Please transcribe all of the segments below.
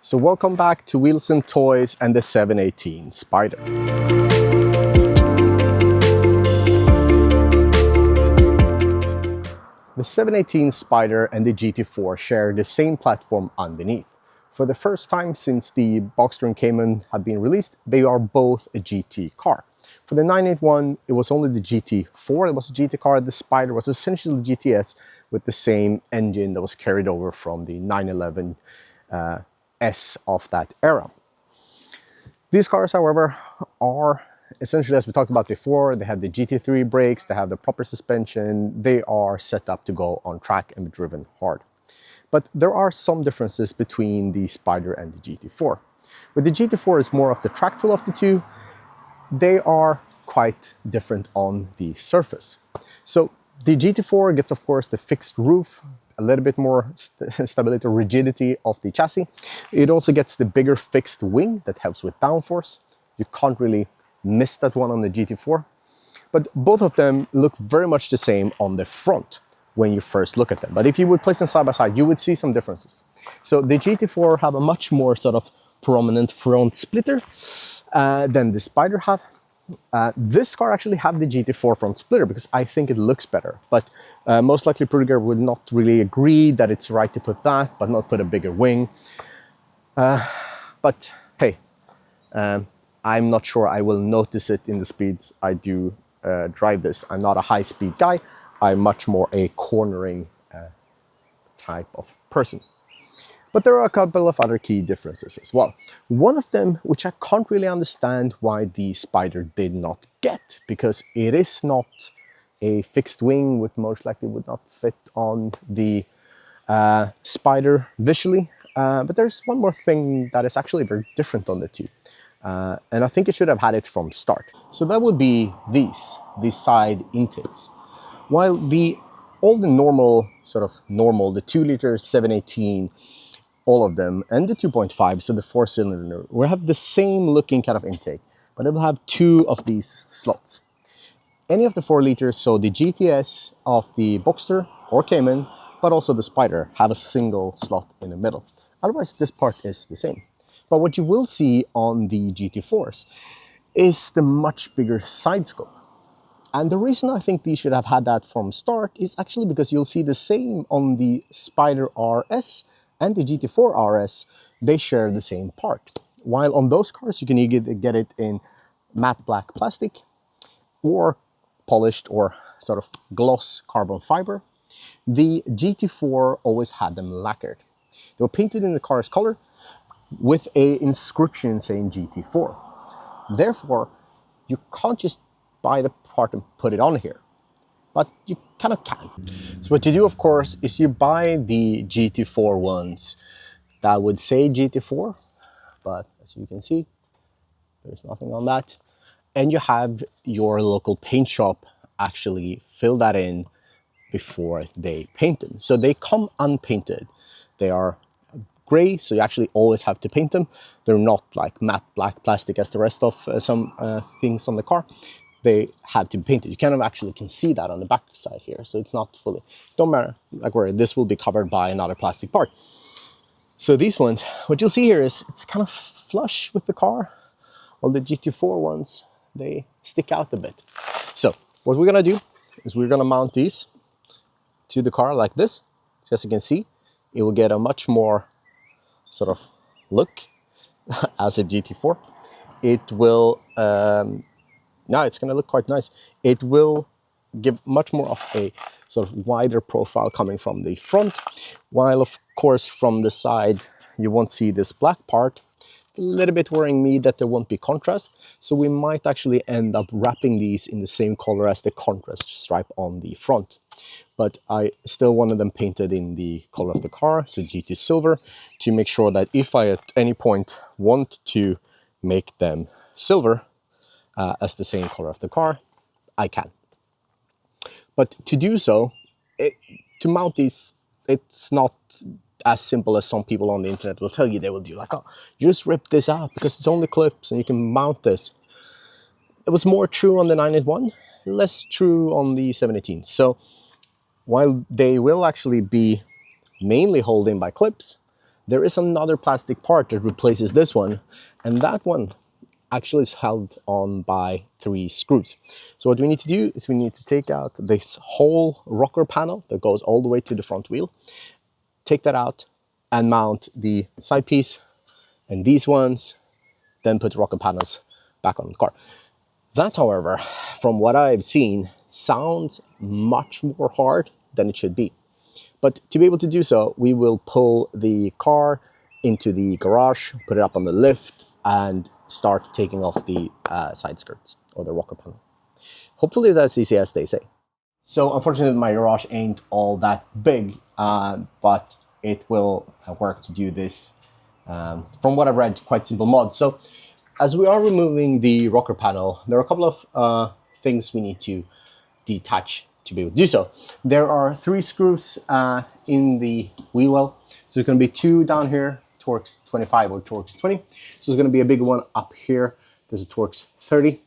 So welcome back to Wheels and Toys and the 718 Spyder. The 718 Spyder and the GT4 share the same platform underneath. For the first time since the Boxster Cayman have been released, they are both a GT car. For the 981, it was only the GT4 that was a GT car. The Spyder was essentially the GTS with the same engine that was carried over from the 911 S of that era. These cars, however, are essentially, as we talked about before, they have the GT3 brakes, they have the proper suspension, they are set up to go on track and be driven hard. But there are some differences between the Spyder and the GT4. With the GT4 is more of the track tool of the two, they are quite different on the surface. So the GT4 gets, of course, the fixed roof, a little bit more stability, rigidity of the chassis. It also gets the bigger fixed wing that helps with downforce. You can't really miss that one on the GT4. But both of them look very much the same on the front when you first look at them. But if you would place them side by side, you would see some differences. So the GT4 have a much more sort of prominent front splitter than the Spyder have. This car actually have the GT4 front splitter because I think it looks better, but most likely Prudiger would not really agree that it's right to put that, but not put a bigger wing. But hey, I'm not sure I will notice it in the speeds I do drive this. I'm not a high-speed guy. I'm much more a cornering type of person. But there are a couple of other key differences as well. One of them, which I can't really understand why the Spyder did not get, because it is not a fixed wing, which most likely would not fit on the Spyder visually. But there's one more thing that is actually very different on the two. And I think it should have had it from start. So that would be these side intakes. While all the normal, the 2 liter 718, all of them, and the 2.5, so the 4-cylinder, will have the same looking kind of intake, but it will have 2 of these slots. Any of the 4 liters, so the GTS of the Boxster or Cayman, but also the Spyder, have a single slot in the middle. Otherwise, this part is the same. But what you will see on the GT4s is the much bigger side scope. And the reason I think these should have had that from start is actually because you'll see the same on the Spyder RS and the GT4 RS, they share the same part. While on those cars, you can either get it in matte black plastic or polished or sort of gloss carbon fiber. The GT4 always had them lacquered. They were painted in the car's color with an inscription saying GT4. Therefore, you can't just buy the part and put it on here, but you kind of can. So what you do, of course, is you buy the GT4 ones that would say GT4, but as you can see, there's nothing on that. And you have your local paint shop actually fill that in before they paint them. So they come unpainted. They are gray, so you actually always have to paint them. They're not like matte black plastic as the rest of some things on the car. They have to be painted. You kind of actually can see that on the back side here, so it's not fully, don't matter, like where this will be covered by another plastic part. So these ones, what you'll see here is it's kind of flush with the car, while the GT4 ones, they stick out a bit. So what we're gonna do is we're gonna mount these to the car like this. So as you can see, it will get a much more sort of look as a GT4. It will, now it's going to look quite nice. It will give much more of a sort of wider profile coming from the front, while of course from the side you won't see this black part. A little bit worrying me that there won't be contrast, so we might actually end up wrapping these in the same color as the contrast stripe on the front. But I still wanted them painted in the color of the car, so GT silver, to make sure that if I at any point want to make them silver, as the same color of the car, I can. But to do so, to mount these, it's not as simple as some people on the internet will tell you. They will do like, oh, just rip this out because it's only clips and you can mount this. It was more true on the 981, less true on the 718. So while they will actually be mainly held in by clips, there is another plastic part that replaces this one, and that one actually is held on by 3 screws. So what we need to do is we need to take out this whole rocker panel that goes all the way to the front wheel, take that out and mount the side piece and these ones, then put rocker panels back on the car. That, however, from what I've seen, sounds much more hard than it should be. But to be able to do so, we will pull the car into the garage, put it up on the lift, and start taking off the side skirts or the rocker panel. Hopefully that's easy as they say. So unfortunately my garage ain't all that big, but it will work to do this. From what I've read, quite simple mod. So as we are removing the rocker panel, there are a couple of things we need to detach to be able to do so. There are 3 screws in the wheel well. So there's going to be 2 down here, Torx 25 or Torx 20. So there's going to be a big one up here. There's a Torx 30.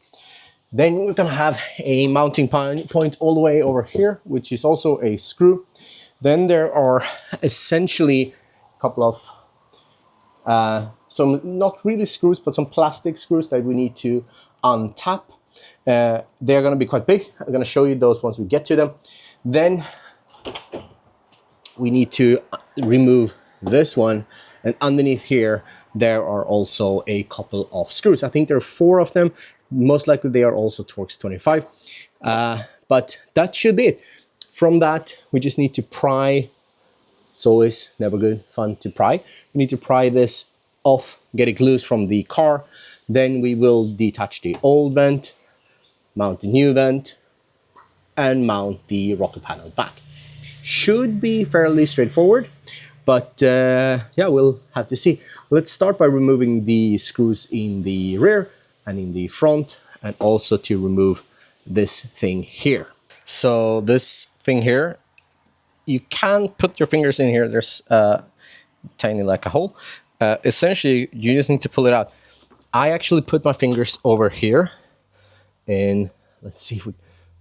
Then we're going to have a mounting point all the way over here, which is also a screw. Then there are essentially a couple of some not really screws, but some plastic screws that we need to untap. They're going to be quite big. I'm going to show you those once we get to them. Then we need to remove this one, and underneath here there are also a couple of screws. I think there are 4 of them. Most likely they are also Torx 25, but that should be it. From that we just need to pry. It's always never good fun to pry. We need to pry this off, get it loose from the car. Then we will detach the old vent, mount the new vent, and mount the rocker panel back. Should be fairly straightforward, but yeah, we'll have to see. Let's start by removing the screws in the rear and in the front, and also to remove this thing here. So this thing here, you can put your fingers in here. There's tiny like a hole. Essentially, you just need to pull it out. I actually put my fingers over here, and let's see if we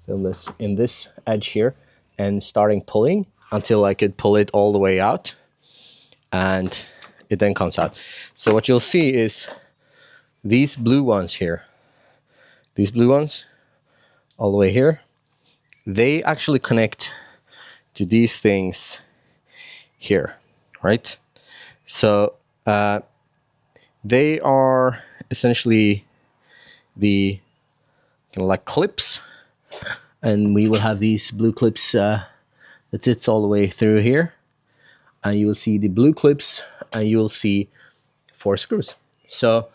film this, in this edge here, and starting pulling until I could pull it all the way out, and it then comes out. So what you'll see is these blue ones here, these blue ones all the way here, they actually connect to these things here, right? So they are essentially the kind of like clips, and we will have these blue clips that sits all the way through here, and you will see the blue clips, and you will see 4 screws. So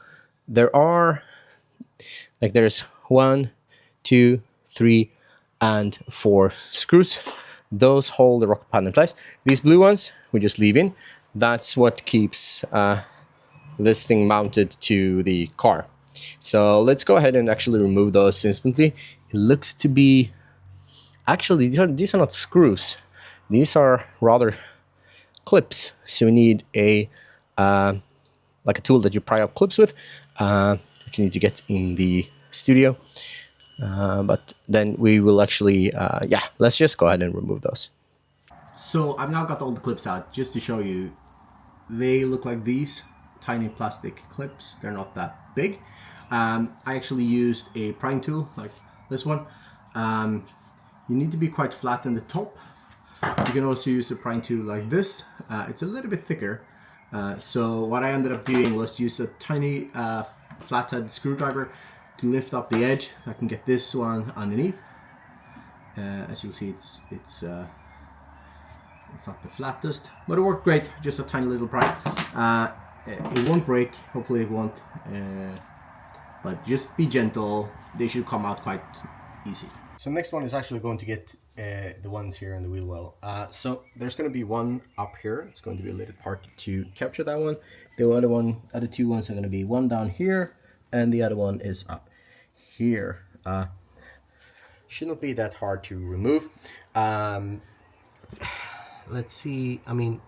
there are, like, there's 1, 2, 3, and 4 screws. Those hold the rocker panel in place. These blue ones we just leave in. That's what keeps this thing mounted to the car. So let's go ahead and actually remove those instantly. It looks to be, actually these are not screws. These are rather clips. So we need a like a tool that you pry up clips with, which you need to get in the studio. But then we will actually, yeah, let's just go ahead and remove those. So I've now got all the clips out just to show you. They look like these tiny plastic clips. They're not that big. I actually used a prying tool like this one. You need to be quite flat in the top. You can also use a prying tool like this. It's a little bit thicker. So what I ended up doing was use a tiny flathead screwdriver to lift up the edge. I can get this one underneath. As you'll see, it's not the flattest, but it worked great. Just a tiny little pry. It won't break. Hopefully it won't. But just be gentle. They should come out quite easy. So next one is actually going to get the ones here in the wheel well. So there's going to be one up here. It's going to be a little part to capture that one. The other 2 ones are going to be one down here, and the other one is up here. Shouldn't be that hard to remove. Let's see. I mean,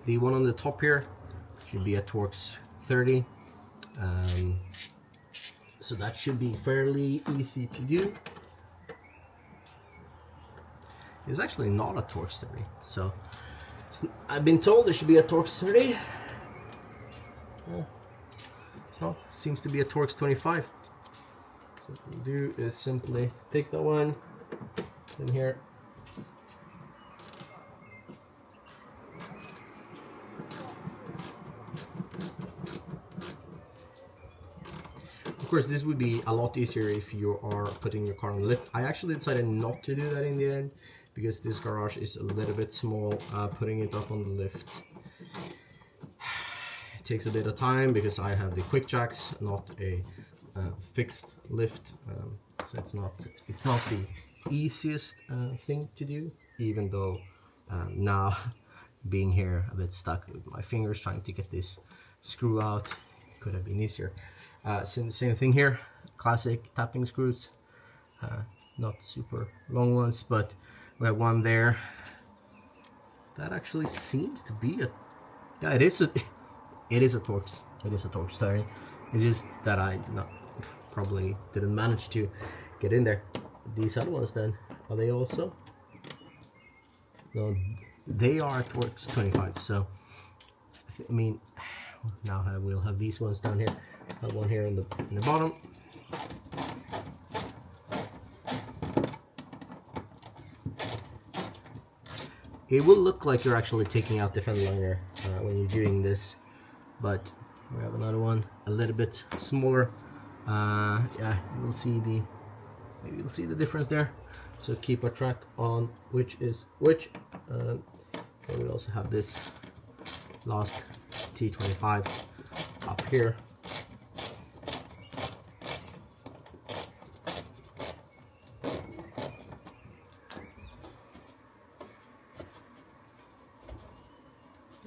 the one on the top here should be a Torx 30. So that should be fairly easy to do. It's actually not a Torx 30, so I've been told there should be a Torx 30. So seems to be a Torx 25. So what we'll do is simply take that one in here. Of course, this would be a lot easier if you are putting your car on the lift. I actually decided not to do that in the end because this garage is a little bit small. Putting it up on the lift takes a bit of time because I have the quick jacks, not a fixed lift. So it's not the easiest thing to do, even though now being here a bit stuck with my fingers trying to get this screw out could have been easier. Same thing here, classic tapping screws, not super long ones, but we have one there that actually seems to be a, yeah, it is a Torx. It is a Torx 30. It's just that I probably didn't manage to get in there. These other ones then, are they also? No, they are Torx 25. So I mean, now we'll have these ones down here. Have one here in the bottom. It will look like you're actually taking out the fender liner when you're doing this, but we have another one a little bit smaller. Yeah, you'll see maybe you'll see the difference there. So keep a track on which is which. We also have this last T25 up here.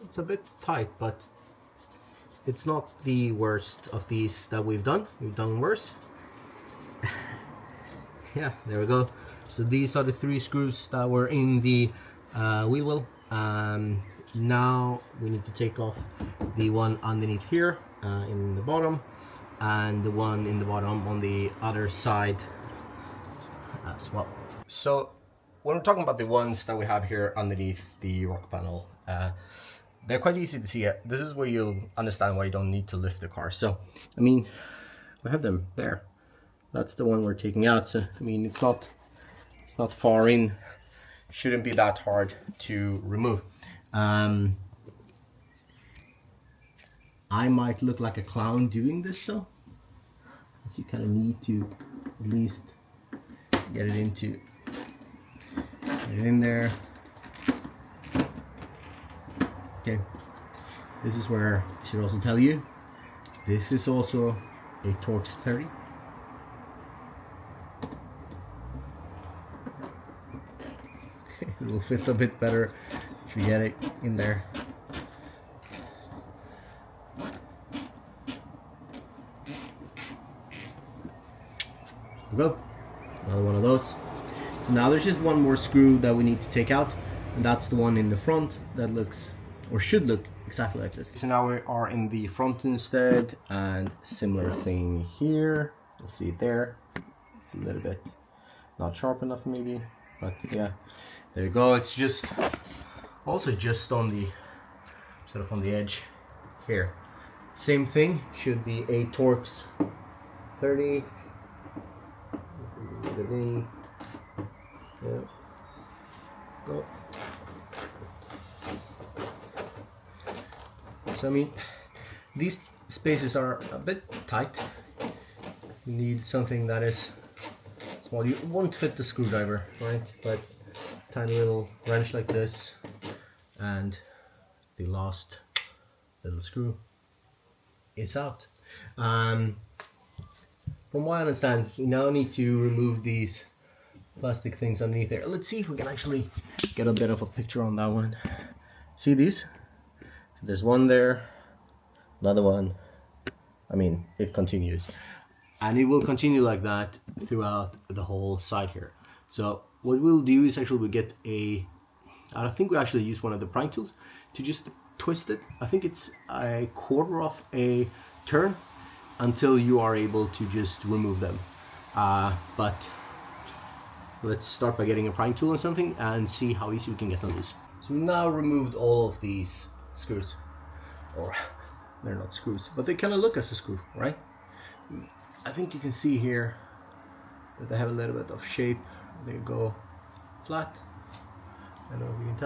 It's a bit tight, but it's not the worst of these that we've done. We've done worse. Yeah, there we go. So these are the 3 screws that were in the wheel well. Now we need to take off the one underneath here in the bottom, and the one in the bottom on the other side as well. So when we're talking about the ones that we have here underneath the rock panel, they're quite easy to see. This is where you'll understand why you don't need to lift the car. So, I mean, we have them there. That's the one we're taking out. So, I mean, it's not far in. Shouldn't be that hard to remove. I might look like a clown doing this, so you kind of need to at least get it in there. Okay, this is where I should also tell you, this is also a Torx 30. Okay, it will fit a bit better if you get it in there. There we go, another one of those. So now there's just one more screw that we need to take out, and that's the one in the front that looks, or should look, exactly like this. So now we are in the front instead, and similar thing here. You'll see it there. It's a little bit not sharp enough maybe, but yeah, there you go. It's just also just on the sort of on the edge here. Same thing, should be a Torx 30. Put it in. Yeah. Go. So I mean, these spaces are a bit tight. You need something that is small. You won't fit the screwdriver, right? But tiny little wrench like this, and the last little screw is out. From what I understand, you now need to remove these plastic things underneath there. Let's see if we can actually get a bit of a picture on that one. See these? There's one there, another one. I mean, it continues, and it will continue like that throughout the whole side here. So what we'll do is actually we get I think we actually use one of the prying tools to just twist it. I think it's a quarter of a turn until you are able to just remove them. But let's start by getting a prying tool or something and see how easy we can get them loose. So we now removed all of these screws, or they're not screws, but they kind of look as a screw, right? I think you can see here that they have a little bit of shape. They go flat. I don't know if you can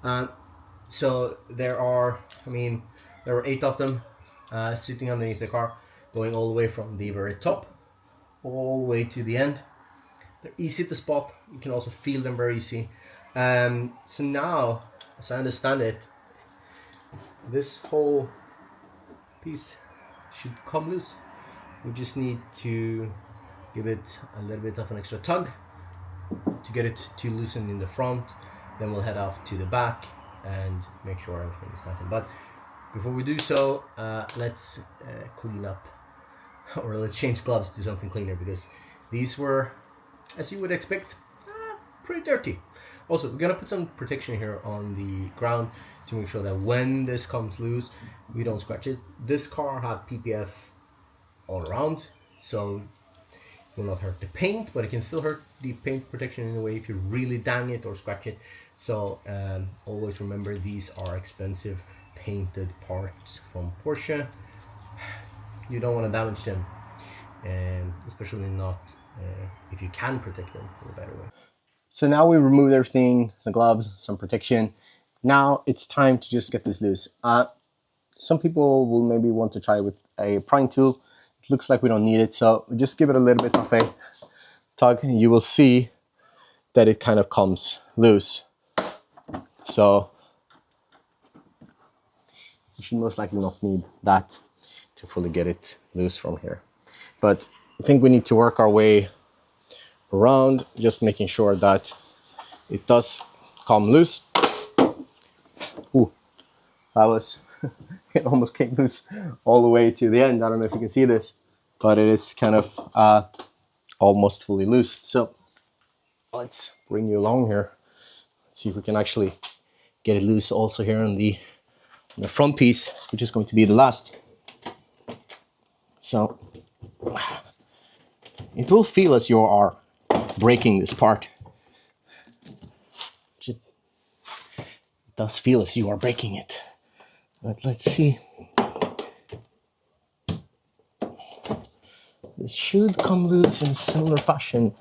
tell. So there are, there are 8 of them sitting underneath the car, going all the way from the very top all the way to the end. They're easy to spot. You can also feel them very easy. So now, as I understand it, this whole piece should come loose. We just need to give it a little bit of an extra tug to get it to loosen in the front. Then we'll head off to the back and make sure everything is tightened. But before we do so, let's clean up, or let's change gloves to something cleaner, because these were, as you would expect, pretty dirty. Also, we're gonna put some protection here on the ground to make sure that when this comes loose, we don't scratch it. This car had PPF all around, so it will not hurt the paint, but it can still hurt the paint protection in a way if you really dang it or scratch it. So always remember, these are expensive painted parts from Porsche. You don't want to damage them, especially not if you can protect them in a better way. So now we removed everything, the gloves, some protection. Now it's time to just get this loose. Some people will maybe want to try with a prying tool. It looks like we don't need it, so just give it a little bit of a tug and you will see that it kind of comes loose. So you should most likely not need that to fully get it loose from here. But I think we need to work our way around, just making sure that it does come loose. Ooh, that was, it almost came loose all the way to the end. I don't know if you can see this, but it is kind of almost fully loose. So let's bring you along here. Let's see if we can actually get it loose also here on the front piece, which is going to be the last. So it will feel as you are breaking this part. It does feel as you are breaking it. But let's see. This should come loose in similar fashion.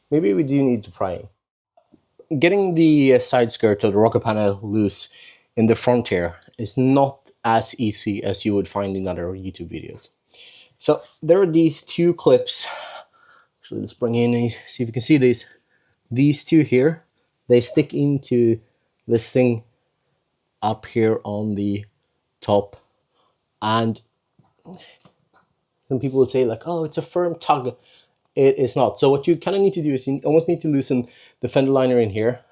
Maybe we do need to pry. Getting the side skirt or the rocker panel loose in the front here is not as easy as you would find in other YouTube videos. So there are these 2 clips. Actually, let's bring in and see if you can see these. These 2 here, they stick into this thing up here on the top. And some people will say like, oh, it's a firm tug. It is not. So what you kind of need to do is you almost need to loosen the fender liner in here.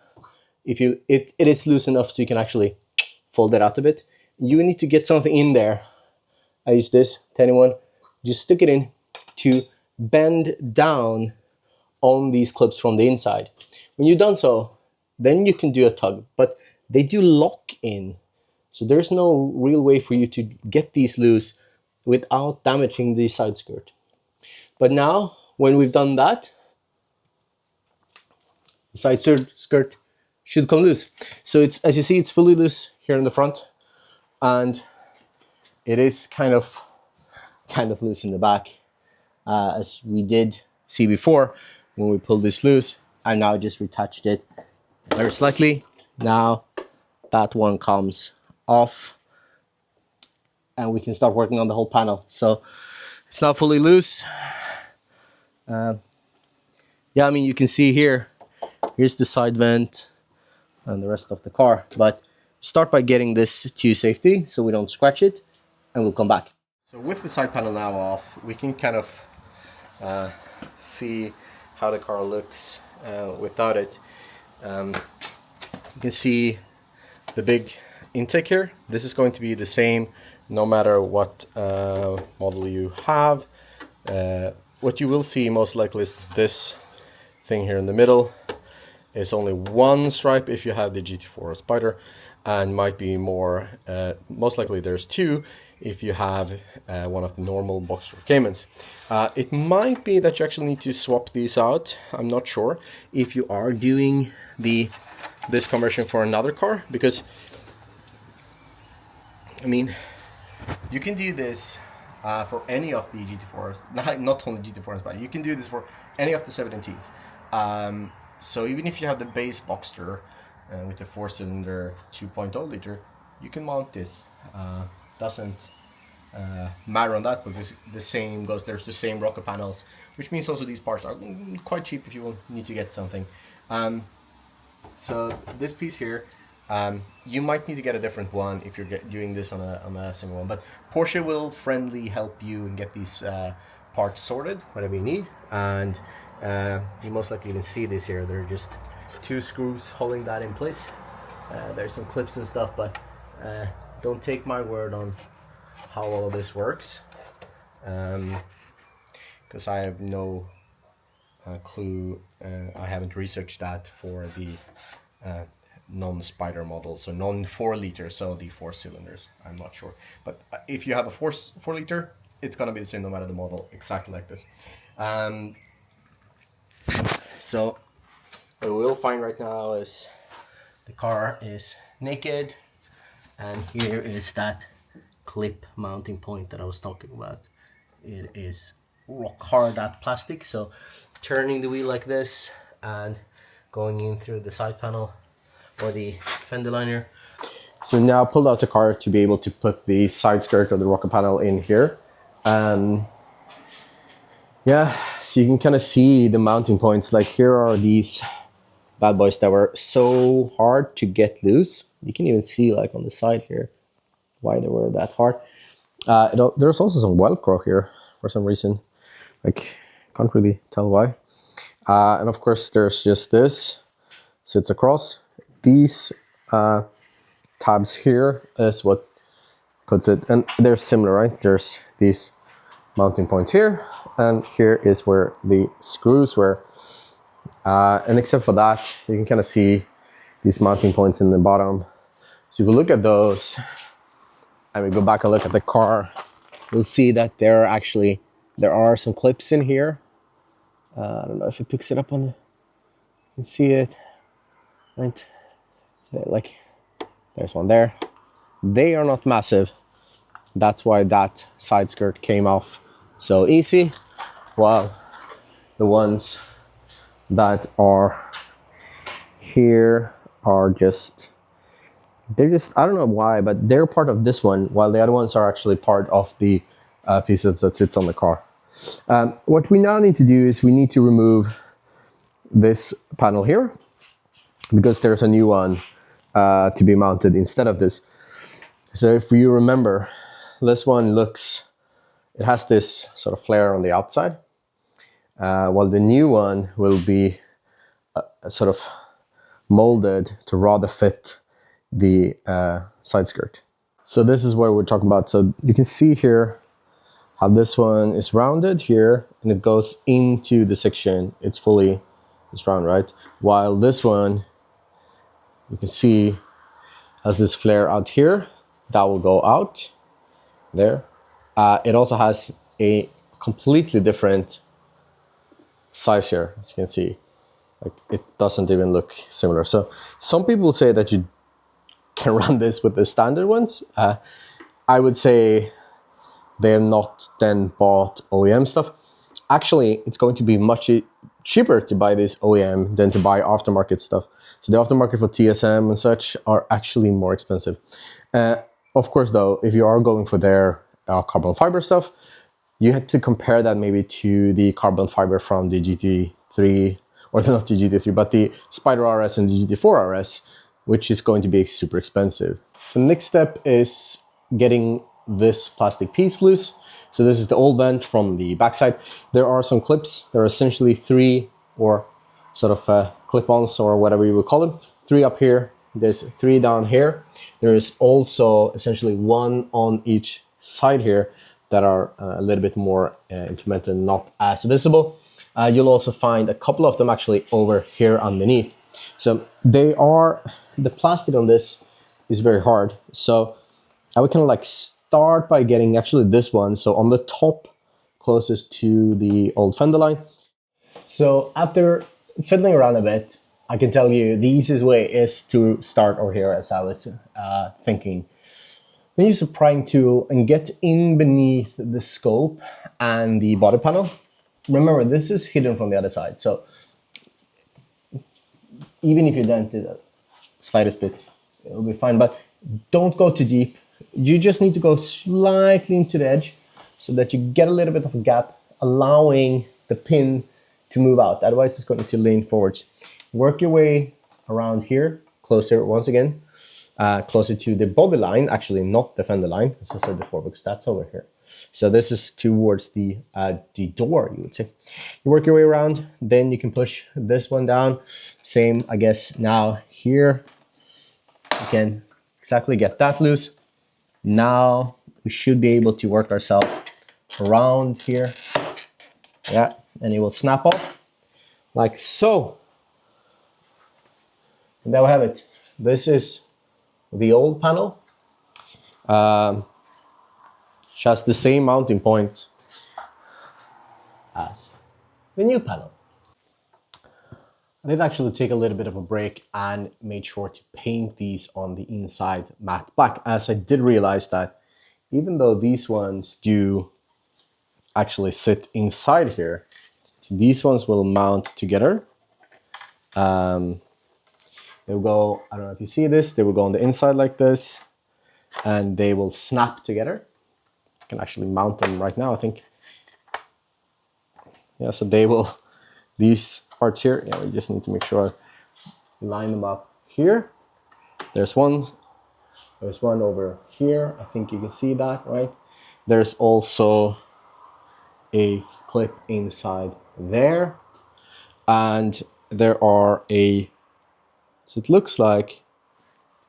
If you, it is loose enough so you can actually fold it out a bit. You need to get something in there. I use this tiny one. Just stick it in to bend down on these clips from the inside. When you've done so, then you can do a tug, but they do lock in. So there's no real way for you to get these loose without damaging the side skirt. But now, when we've done that, the side skirt should come loose. So it's, as you see, it's fully loose here in the front, and it is kind of loose in the back, as we did see before when we pulled this loose. I now just retouched it very slightly. Now that one comes off, and we can start working on the whole panel. So it's now fully loose. Yeah, I mean, you can see here's the side vent and the rest of the car, but start by getting this to safety so we don't scratch it, and we'll come back. So with the side panel now off, we can kind of see how the car looks without it. You can see the big intake here. This is going to be the same no matter what model you have. What you will see most likely is this thing here in the middle. It's only 1 stripe if you have the GT4 Spyder, and might be more, most likely there's 2 if you have one of the normal Boxster Caymans. It might be that you actually need to swap these out. I'm not sure if you are doing this conversion for another car, because I mean, you can do this for any of the GT4s, not only GT4s, but you can do this for any of the 710s. So even if you have the base Boxster with the 4-cylinder 2.0 liter, you can mount this. Doesn't matter on that, because the same goes. There's the same rocker panels, which means also these parts are quite cheap if you will need to get something. So this piece here, you might need to get a different one if you're doing this on a single one, but Porsche will friendly help you and get these parts sorted, whatever you need. And you most likely even see this here. They're just 2 screws holding that in place. There's some clips and stuff, but don't take my word on how all of this works, because I have no clue. I haven't researched that for the non-Spyder models, so non-4 liter, so the 4 cylinders. I'm not sure, but if you have a 4 liter, it's gonna be the same no matter the model, exactly like this. So what we'll find right now is the car is naked, and here is that clip mounting point that I was talking about. It is rock hard, that plastic, so turning the wheel like this and going in through the side panel or the fender liner. So now I pulled out the car to be able to put the side skirt or the rocker panel in here. Yeah, so you can kind of see the mounting points. Like, here are these bad boys that were so hard to get loose. You can even see, like, on the side here why they were that hard. There's also some Velcro here for some reason. Like, can't really tell why. And of course there's just this sits across. These tabs here is what puts it, and they're similar, right? There's these mounting points here, and here is where the screws were. And except for that, you can kind of see these mounting points in the bottom. So if you look at those, and we go back and look at the car, you'll see that there are some clips in here. I don't know if it picks it up on the, you can see it, right? Like, there's one there. They are not massive. That's why that side skirt came off so easy, while the ones that are here are just, I don't know why, but they're part of this one, while the other ones are actually part of the pieces that sits on the car. What we now need to do is we need to remove this panel here, because there's a new one to be mounted instead of this. So if you remember, this one it has this sort of flare on the outside, while the new one will be sort of molded to rather fit the side skirt. So this is what we're talking about. So you can see here how this one is rounded here, and it goes into the section. It's round, right? While this one, you can see, has this flare out here that will go out there. It also has a completely different size here, as you can see. Like, it doesn't even look similar. So some people say that you can run this with the standard ones. I would say they have not then bought OEM stuff. Actually, it's going to be much cheaper to buy this OEM than to buy aftermarket stuff. So the aftermarket for TSM and such are actually more expensive. Of course, though, if you are going for their carbon fiber stuff, you have to compare that maybe to the carbon fiber from the GT3, or not the GT3, but the Spyder RS and the GT4 RS, which is going to be super expensive. So the next step is getting this plastic piece loose. So this is the old vent from the backside. There are some clips. There are essentially 3, or sort of clip-ons, or whatever you would call them. 3 up here. There's 3 down here. There is also essentially 1 on each side here that are a little bit more implemented, not as visible. You'll also find a couple of them actually over here underneath. So the plastic on this is very hard. So I would kind of like start by getting actually this one. So on the top, closest to the old fender line. So after fiddling around a bit, I can tell you the easiest way is to start over here, as I was thinking. Then use a prying tool and get in beneath the scope and the body panel. Remember, this is hidden from the other side, so even if you dent it the slightest bit, it'll be fine, but don't go too deep. You just need to go slightly into the edge so that you get a little bit of a gap, allowing the pin to move out. Otherwise, it's going to lean forwards. Work your way around here, closer once again, closer to the body line, actually not the fender line, as I said before, because that's over here. So this is towards the door, you would say. You work your way around, then you can push this one down. Same, I guess, now here. You can exactly get that loose. Now we should be able to work ourselves around here. Yeah, and it will snap off like so. And there we have it. This is the old panel. Just the same mounting points as the new panel. I did actually take a little bit of a break and made sure to paint these on the inside matte black, as I did realize that even though these ones do actually sit inside here, so these ones will mount together. They will go, I don't know if you see this, they will go on the inside like this, and they will snap together. I can actually mount them right now, I think. Yeah, so they will, these parts here, yeah, we just need to make sure I line them up here. There's one over here. I think you can see that, right? There's also a clip inside there. And there are so it looks like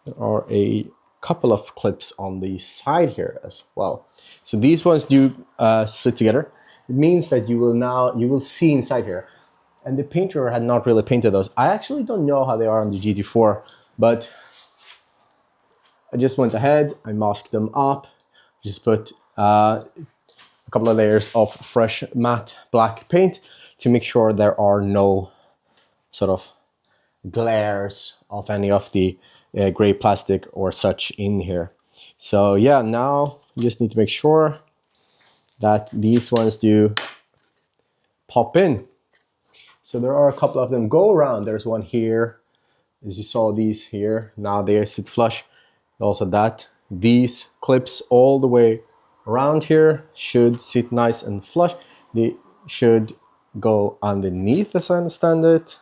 there are a couple of clips on the side here as well. So these ones do sit together. It means that you will see inside here. And the painter had not really painted those. I actually don't know how they are on the GT4, but I just went ahead, I masked them up, just put a couple of layers of fresh matte black paint to make sure there are no sort of glares of any of the gray plastic or such in here. So yeah, now you just need to make sure that these ones do pop in. So there are a couple of them go around. There's one here, as you saw these here. Now they sit flush. Also that. These clips all the way around here should sit nice and flush. They should go underneath, as I understand it.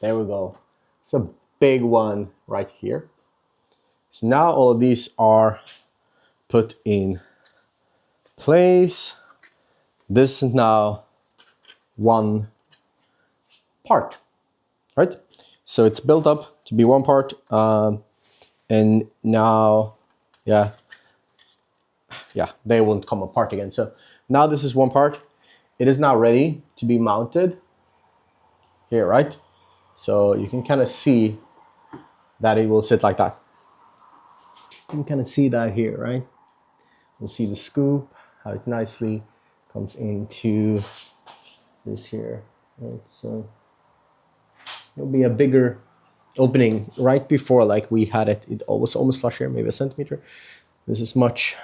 There we go. It's a big one right here. So now all of these are put in place. This is now one part, right? So it's built up to be one part, and now, yeah, they won't come apart again. So now this is one part. It is now ready to be mounted here, right? So you can kind of see that it will sit like that. You can kind of see that here, right? You'll see the scoop, how it nicely comes into this here, right? So it'll be a bigger opening right before, like we had it. It was almost flush here, maybe a centimeter. This is much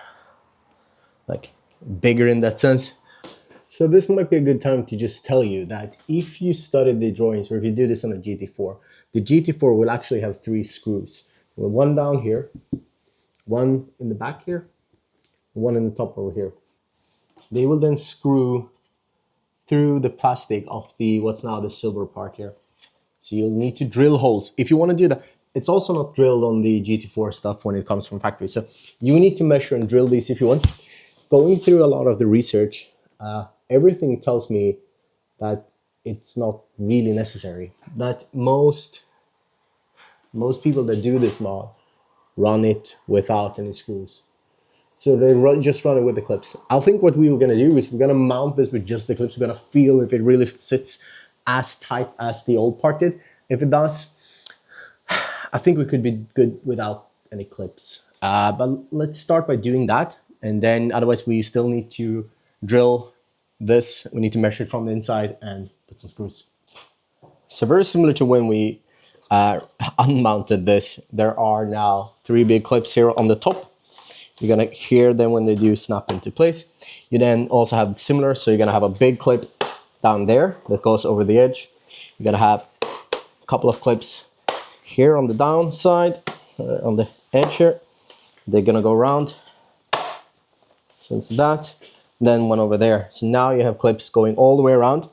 like bigger in that sense. So this might be a good time to just tell you that if you studied the drawings, or if you do this on a GT4, the GT4 will actually have 3 screws. One down here, one in the back here, one in the top over here. They will then screw through the plastic of the what's now the silver part here. So you'll need to drill holes if you want to do that. It's also not drilled on the GT4 stuff when it comes from factory. So you need to measure and drill these if you want. Going through a lot of the research, everything tells me that it's not really necessary. That most people that do this mod run it without any screws. So they just run it with the clips. I think what we were going to do is we're going to mount this with just the clips. We're going to feel if it really sits as tight as the old part did. If it does, I think we could be good without any clips. But let's start by doing that. And then otherwise we still need to drill this. We need to measure it from the inside and put some screws. So very similar to when we unmounted this, there are now 3 big clips here on the top. You're gonna hear them when they do snap into place. You then also have similar, so you're gonna have a big clip down there that goes over the edge. You're gonna have a couple of clips here on the downside, on the edge here. They're gonna go around, so it's that. Then one over there. So now you have clips going all the way around.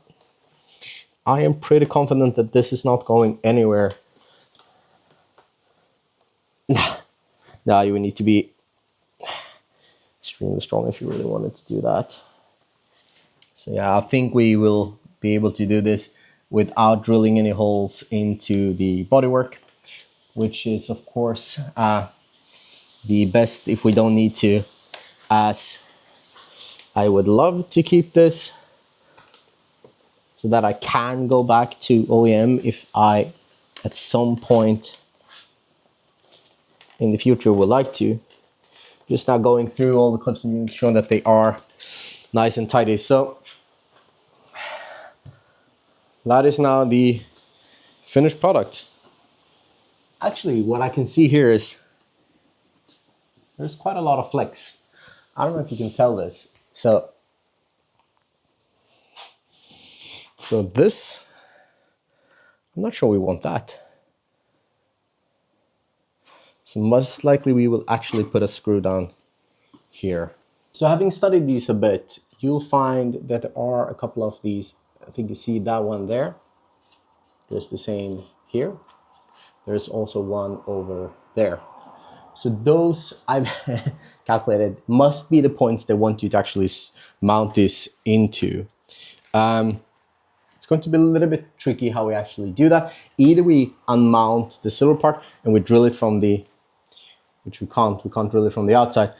I am pretty confident that this is not going anywhere. Now you would need to be extremely strong if you really wanted to do that. So yeah, I think we will be able to do this without drilling any holes into the bodywork, which is of course the best if we don't need to, as I would love to keep this so that I can go back to OEM if I at some point in the future would like to. Just now going through all the clips and showing that they are nice and tidy. So that is now the finished product. Actually, what I can see here is there's quite a lot of flex. I don't know if you can tell this. So this, I'm not sure we want that. So most likely we will actually put a screw down here. So having studied these a bit, you'll find that there are a couple of these. I think you see that one there. There's the same here. There's also one over there. So those I've calculated must be the points they want you to actually mount this into. It's going to be a little bit tricky how we actually do that. Either we unmount the silver part and we drill it from the, which we can't drill it from the outside.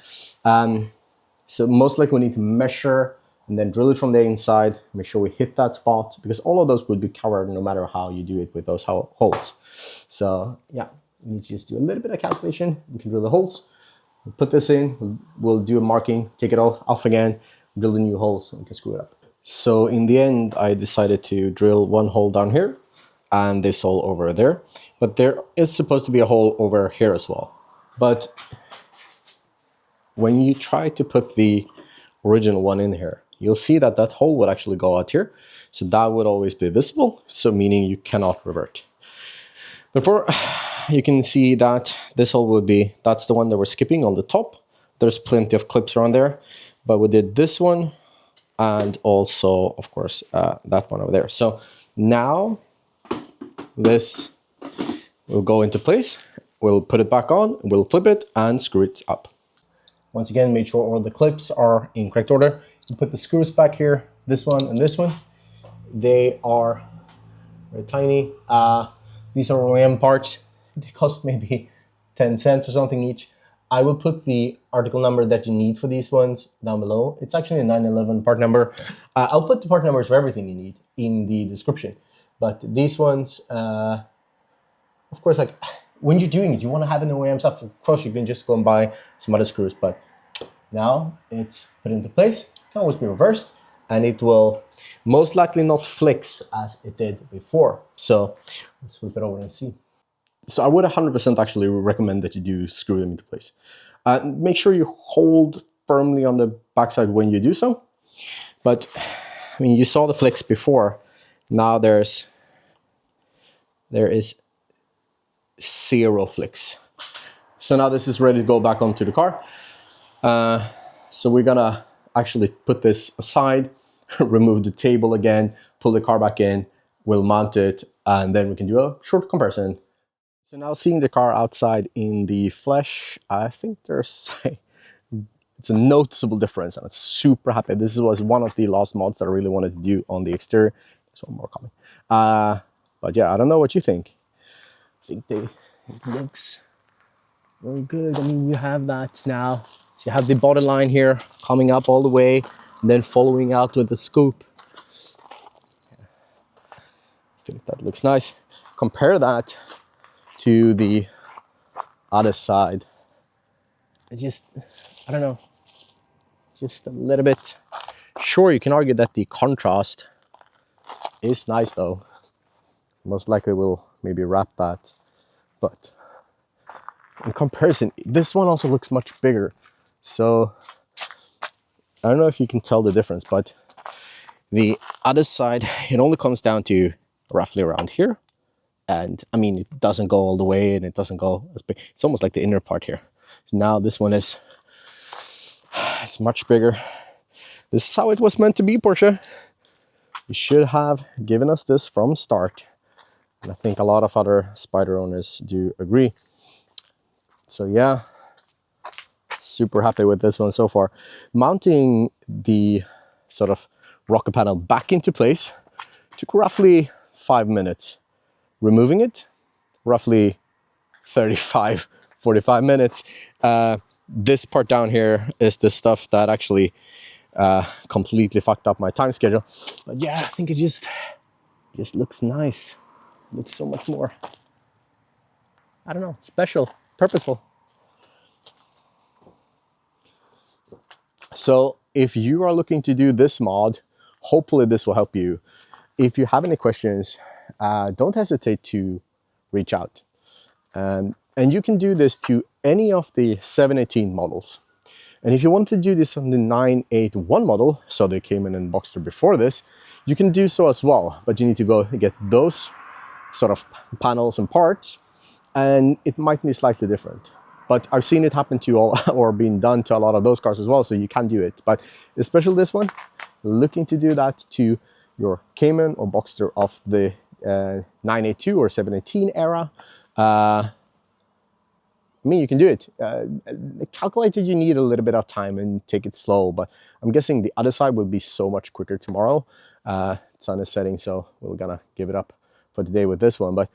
So most likely we need to measure and then drill it from the inside, make sure we hit that spot, because all of those would be covered no matter how you do it with those holes. So yeah, we need to just do a little bit of calculation. We can drill the holes, we'll put this in, we'll do a marking, take it all off again, drill the new hole so we can screw it up. So in the end, I decided to drill one hole down here and this hole over there. But there is supposed to be a hole over here as well. But when you try to put the original one in here, you'll see that that hole would actually go out here. So that would always be visible, so meaning you cannot revert. Therefore, you can see that this hole would be, that's the one that we're skipping on the top. There's plenty of clips around there, but we did this one and also, of course, that one over there. So now this will go into place. We'll put it back on, we'll flip it and screw it up. Once again, make sure all the clips are in correct order. You put the screws back here, this one and this one. They are very tiny. These are OEM parts. They cost maybe 10 cents or something each. I will put the article number that you need for these ones down below. It's actually a 911 part number. I'll put the part numbers for everything you need in the description. But these ones, of course, like when you're doing it, you want to have an OEM stuff. Of course, you can just go and buy some other screws. But now it's put into place. It can always be reversed. And it will most likely not flex as it did before. So let's flip it over and see. So I would 100% actually recommend that you do screw them into place. Make sure you hold firmly on the backside when you do so. But I mean, you saw the flex before. Now there is 0 flex. So now this is ready to go back onto the car. So we're gonna actually put this aside, remove the table again, pull the car back in, we'll mount it, and then we can do a short comparison. So now seeing the car outside in the flesh, I think it's a noticeable difference. I'm super happy. This was one of the last mods that I really wanted to do on the exterior. There's one more coming. But yeah, I don't know what you think. I think it looks very good. I mean, you have that now. So you have the body line here coming up all the way, and then following out with the scoop. I think that looks nice. Compare that to the other side. I don't know, just a little bit. Sure, you can argue that the contrast is nice though. Most likely we'll maybe wrap that, but in comparison, this one also looks much bigger. So I don't know if you can tell the difference, but the other side, it only comes down to roughly around here. And I mean, it doesn't go all the way and it doesn't go as big. It's almost like the inner part here. So now this one is, it's much bigger. This is how it was meant to be, Porsche. You should have given us this from start. And I think a lot of other Spyder owners do agree. So yeah, super happy with this one so far. Mounting the sort of rocker panel back into place took roughly 5 minutes. Removing it, roughly 35, 45 minutes. This part down here is the stuff that actually completely fucked up my time schedule. But yeah, I think it just looks nice. It looks so much more, I don't know, special, purposeful. So if you are looking to do this mod, hopefully this will help you. If you have any questions, don't hesitate to reach out. And you can do this to any of the 718 models. And if you want to do this on the 981 model, so they came in Boxster before this, you can do so as well. But you need to go get those sort of panels and parts, and it might be slightly different. But I've seen it happen to all, or being done to a lot of those cars as well, so you can do it. But especially this one, looking to do that to your Cayman or Boxster of the 982 or 718 era, I mean, you can do it. Calculated, you need a little bit of time and take it slow, but I'm guessing the other side will be so much quicker tomorrow. Sun is setting, so we're gonna give it up for today with this one. But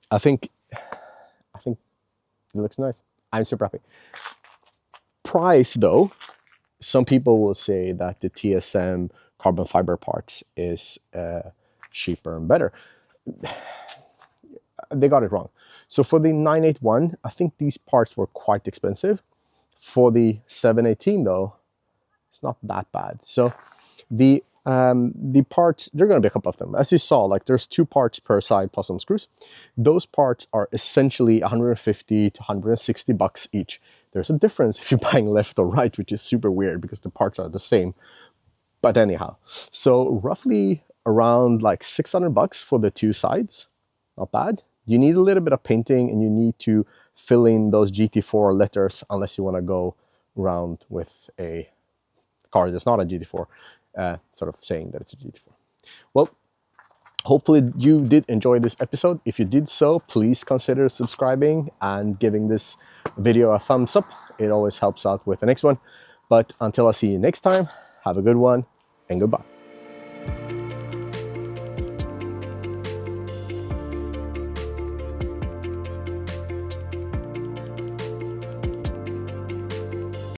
I think it looks nice. I'm super happy. Price though, some people will say that the TSM carbon fiber parts is cheaper and better. They got it wrong. So for the 981, I think these parts were quite expensive. For the 718 though, it's not that bad. So the parts, there are going to be a couple of them. As you saw, like there's 2 parts per side plus some screws. Those parts are essentially 150 to 160 bucks each. There's a difference if you're buying left or right, which is super weird because the parts are the same. But anyhow, so roughly around like 600 bucks for the 2 sides. Not bad. You need a little bit of painting and you need to fill in those GT4 letters unless you want to go around with a car that's not a GT4, sort of saying that it's a GT4. Well, hopefully you did enjoy this episode. If you did so, please consider subscribing and giving this video a thumbs up. It always helps out with the next one. But until I see you next time, have a good one and goodbye.